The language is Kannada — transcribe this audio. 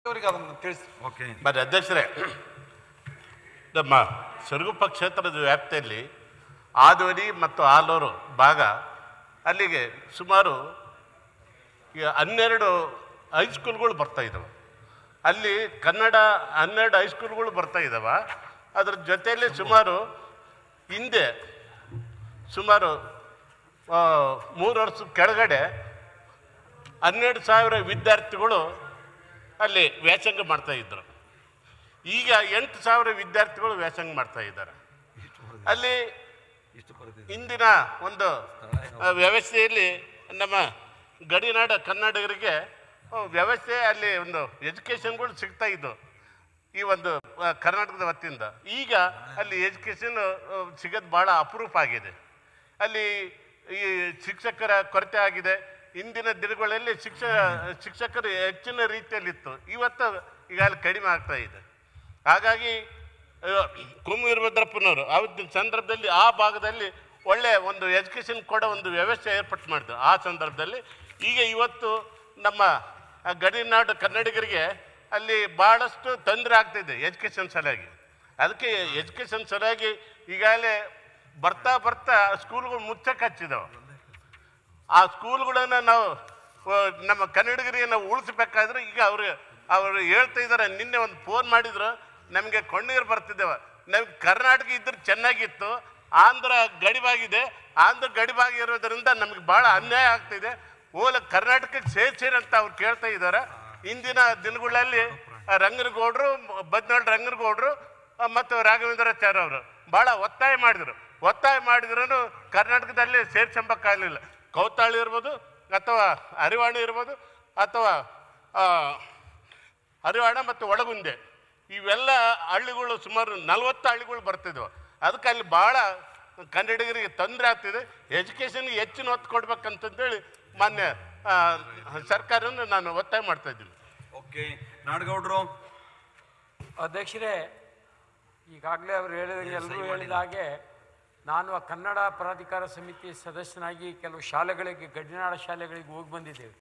ಅವರಿಗೆ ಅದನ್ನು ತಿಳಿಸಿ. ಓಕೆ ಬರೀ ಅಧ್ಯಕ್ಷರೇ, ನಮ್ಮ ಸಿರುಗುಪ್ಪ ಕ್ಷೇತ್ರದ ವ್ಯಾಪ್ತಿಯಲ್ಲಿ ಆದೋನಿ ಮತ್ತು ಆಲೂರು ಭಾಗ, ಅಲ್ಲಿಗೆ ಸುಮಾರು 12 ಹೈಸ್ಕೂಲ್ಗಳು ಬರ್ತಾ ಇದ್ದಾವೆ. ಅಲ್ಲಿ ಕನ್ನಡ 12 ಹೈಸ್ಕೂಲ್ಗಳು ಬರ್ತಾ ಇದ್ದಾವೆ. ಅದ್ರ ಜೊತೆಯಲ್ಲಿ ಹಿಂದೆ ಸುಮಾರು 3 ವರ್ಷದ ಕೆಳಗಡೆ 12,000 ವಿದ್ಯಾರ್ಥಿಗಳು ಅಲ್ಲಿ ವ್ಯಾಸಂಗ ಮಾಡ್ತಾಯಿದ್ರು. ಈಗ 8,000 ವಿದ್ಯಾರ್ಥಿಗಳು ವ್ಯಾಸಂಗ ಮಾಡ್ತಾ ಇದ್ದಾರೆ. ಅಲ್ಲಿ ಇಂದಿನ ಒಂದು ವ್ಯವಸ್ಥೆಯಲ್ಲಿ ನಮ್ಮ ಗಡಿನಾಡ ಕನ್ನಡಿಗರಿಗೆ ವ್ಯವಸ್ಥೆ, ಅಲ್ಲಿ ಒಂದು ಎಜುಕೇಷನ್ಗಳು ಸಿಗ್ತಾ ಇದ್ದು ಈ ಒಂದು ಕರ್ನಾಟಕದ ವತಿಯಿಂದ. ಈಗ ಅಲ್ಲಿ ಎಜುಕೇಷನ್ ಸಿಗೋದು ಭಾಳ ಅಪರೂಪ ಆಗಿದೆ. ಅಲ್ಲಿ ಈ ಶಿಕ್ಷಕರ ಕೊರತೆ ಆಗಿದೆ. ಇಂದಿನ ದಿನಗಳಲ್ಲಿ ಶಿಕ್ಷಕರು ಹೆಚ್ಚಿನ ರೀತಿಯಲ್ಲಿತ್ತು, ಇವತ್ತು ಈಗ ಅಲ್ಲಿ ಕಡಿಮೆ ಆಗ್ತಾ ಇದೆ. ಹಾಗಾಗಿ ಕುಮ್ಮು ವೀರಭದ್ರಪ್ಪನವರು ಆವತ್ತಿನ ಸಂದರ್ಭದಲ್ಲಿ ಆ ಭಾಗದಲ್ಲಿ ಒಳ್ಳೆಯ ಒಂದು ಎಜುಕೇಷನ್ ಕೊಡೋ ಒಂದು ವ್ಯವಸ್ಥೆ ಏರ್ಪಾటు ಮಾಡಿದ್ರು ಆ ಸಂದರ್ಭದಲ್ಲಿ. ಈಗ ಇವತ್ತು ನಮ್ಮ ಗಡಿನಾಡು ಕನ್ನಡಿಗರಿಗೆ ಅಲ್ಲಿ ಭಾಳಷ್ಟು ತೊಂದರೆ ಆಗ್ತಾಯಿದೆ ಎಜುಕೇಷನ್ ಸಲುವಾಗಿ. ಅದಕ್ಕೆ ಎಜುಕೇಷನ್ ಸಲುವಾಗಿ ಈಗಾಗಲೇ ಬರ್ತಾ ಬರ್ತಾ ಸ್ಕೂಲ್ಗಳು ಮುಚ್ಚಕ್ಕೆ ಹಚ್ಚಿದಾವೆ. ಆ ಸ್ಕೂಲ್ಗಳನ್ನು ನಾವು ನಮ್ಮ ಕನ್ನಡಿಗರಿಗೆ ನಾವು ಉಳಿಸ್ಬೇಕಾದ್ರೆ ಈಗ ಅವರು ಹೇಳ್ತಾ ಇದ್ದಾರೆ. ನಿನ್ನೆ ಒಂದು ಫೋನ್ ಮಾಡಿದ್ರು, ನಮಗೆ ಕಣ್ಣೀರು ಬರ್ತಿದ್ದೇವೆ, ನಮ್ಗೆ ಕರ್ನಾಟಕ ಇದ್ರೆ ಚೆನ್ನಾಗಿತ್ತು, ಆಂಧ್ರ ಗಡಿಭಾಗಿದೆ, ಆಂಧ್ರ ಗಡಿಭಾಗಿರೋದ್ರಿಂದ ನಮಗೆ ಭಾಳ ಅನ್ಯಾಯ ಆಗ್ತಿದೆ, ಕರ್ನಾಟಕಕ್ಕೆ ಸೇರಿ ಅಂತ ಅವ್ರು ಕೇಳ್ತಾ ಇದ್ದಾರೆ. ಇಂದಿನ ದಿನಗಳಲ್ಲಿ ರಂಗನಗೌಡರು, ಬದ್ನಾಳ್ ರಂಗನಗೌಡರು ಮತ್ತು ರಾಘವೇಂದ್ರಾಚಾರ್ಯ ಅವರು ಭಾಳ ಒತ್ತಾಯ ಮಾಡಿದ್ರು ಕರ್ನಾಟಕದಲ್ಲಿ ಸೇರ್ಸಂಬಕ್ಕಾಗಲಿಲ್ಲ. ಕೌತಾಳಿ ಇರ್ಬೋದು ಅಥವಾ ಹರಿವಾಣ ಇರ್ಬೋದು ಅಥವಾ ಹರಿವಾಣ ಮತ್ತು ಒಳಗುಂದೆ, ಇವೆಲ್ಲ ಹಳ್ಳಿಗಳು ಸುಮಾರು 40 ಹಳ್ಳಿಗಳು ಬರ್ತಿದ್ವು. ಅದಕ್ಕೆ ಅಲ್ಲಿ ಭಾಳ ಕನ್ನಡಿಗರಿಗೆ ತೊಂದರೆ ಆಗ್ತಿದೆ. ಎಜುಕೇಷನ್ಗೆ ಹೆಚ್ಚಿನ ಒತ್ತು ಕೊಡ್ಬೇಕಂತಂದೇಳಿ ಮಾನ್ಯ ಸರ್ಕಾರವನ್ನು ನಾನು ಒತ್ತಾಯ ಮಾಡ್ತಾ ಇದ್ದೀನಿ. ಓಕೆ, ನಾಡಗೌಡರು. ಅಧ್ಯಕ್ಷರೇ, ಈಗಾಗಲೇ ಅವರು ಹೇಳಿದಂಗೆ ಎಲ್ಲರೂ ಹೇಳಿದ ಹಾಗೆ ನಾನು ಆ ಕನ್ನಡ ಪ್ರಾಧಿಕಾರ ಸಮಿತಿ ಸದಸ್ಯನಾಗಿ ಕೆಲವು ಶಾಲೆಗಳಿಗೆ, ಗಡಿನಾಡ ಶಾಲೆಗಳಿಗೆ ಹೋಗಿ ಬಂದಿದ್ದೇವೆ.